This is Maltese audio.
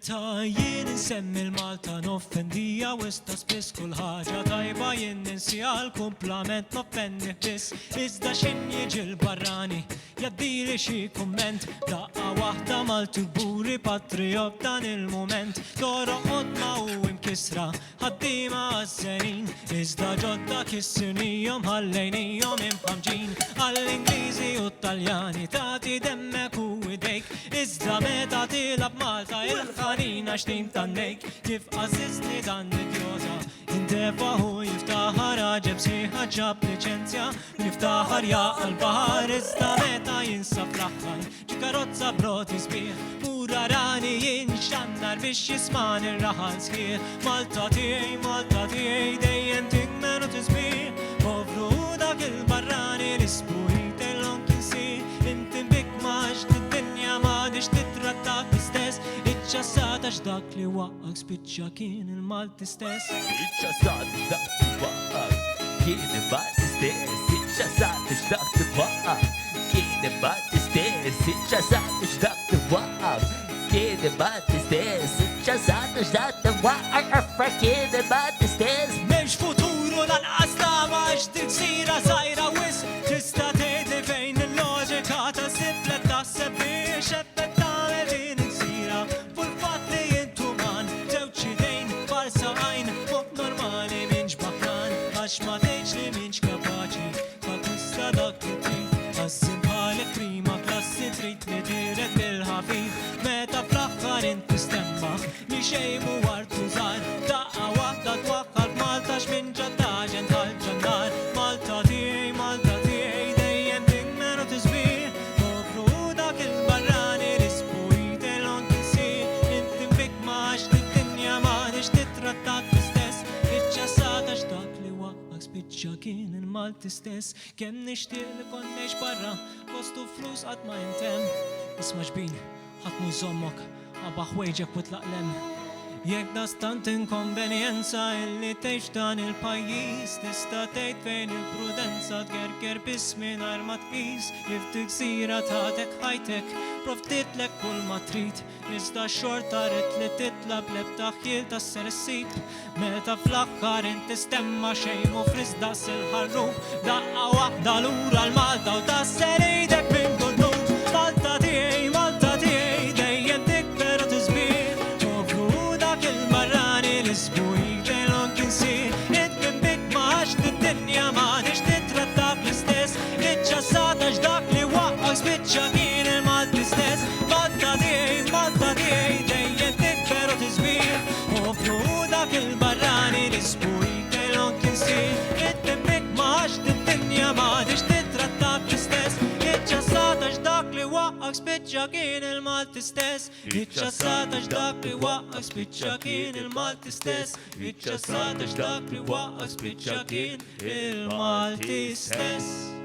Meta jien insemmi l-Malta noffendija wista spiss kull ħaġa tajba jien ninsija l-kumplament noffendi biss. Iżda xin jiġi l-barrani jaddili xi kumment daqqa waħda mal-tuburi patriot dan il-moment. Toroqodna u imkisra ħaddima għazzenin iżda ġodda kissinijom ħallejnijom imħamġin għall-Ingliżi u Taljani tagħti demmek u idejk. Iżda meta tilab Malta il-ħanina xtin tannejk kif għazizni dan id-djoza intefa hu jiftaħar ġeb siħa ġab licenzja jiftaħar jaqa l-bahar iżda meta jinsab l-aħħar ġikarozza broti sbieħ pura rani jinxannar biex jisman il-raħal sħiħ. Malta tiegħi dejjem tikmen u tisbieħ povru dak il-barrani l-isbuħit il-lon kinsi inti bikmax d-dinja madix titrattak istess. Iċċassata x'dak li waqqak spiċċa kien il-Malti stess. Iċċassata x'dak li waqqak kien il-Malti stess. Iċċassata x'dak li waqqak kien il-Malti stess. Iċċassata x'dak li waqqak kien il-Malti stess. Iċċassata x'dak li waqqak kien il-Malti stess. M'hemmx futuru lanqas tama x'tiksira żgħira wisq tista' tgħidli fejn il-loġika ta' siblet taħseb biex ebbet tagħmel din il-gżira. Ful-fatt li intu man żewġ idejn farsa għajn fuq normali minx baħran għax ma tgħidx li minx kapaċi t'akkwista dak li trid għassim bħalek prima klassi trid li tiret bil-ħafif meta fl-aħħar inti stemma li xejn mu wartu żgħar daqqa waħda twaħħal Malta x'minn ġaddaġen tal-ġannar. Malta tiegħi dejjem tikmen u tisbieħ povru dak il-barrani l-isbuħit il-lon tinsih inti mbikmax d-dinja m'għadix titrattak l-istess. Iċċassata x'dak li waqqak spiċċa kien il-Malti stess. Kemm nixtieq li konniex barra kostu flus qatt ma jintemm. Isma' xbin ħadd mu jżommok qabaħ wejġek u tlaqlem. Jekk da stant inkonvenjenza illi tgħix dan il-pajjiż tista' tgħid fejn il-prudenza tgerger biss mingħajr ma tqis kif tiksira tagħtek ħajtek provditlek kull ma trid iżda xorta rid li titlab l-ebda ħjiel tas-sersib meta fl-aħħar inti stemma xejn mu frisdas il-ħarrub daqqa waħda lura l-Malta u tasser ejdek minn kull nub. Malta tiegħi dejjem tikber u tisbieħ povru dak il-barrani l-isbuħit il-lon kinsih inti mbikmax d-dinja m'għadix titrattak l-istess. Iċċassata x'dak li waqqak spiċċa kien il-Malti stess. Malta tiegħi dejjem tikber u tisbieħ povru dak il-barrani l-isbuħit il-lon kinsih inti mbikmax d-dinja m'għadix titrattak l-istess. Iċċassata x'dak li waqqak spiċċa kien il-Malti stess. Iċċassata x'dak li waqqak spiċċa kien il-Malti stess. Iċċassata x'dak li waqqak spiċċa kien il-Malti stess.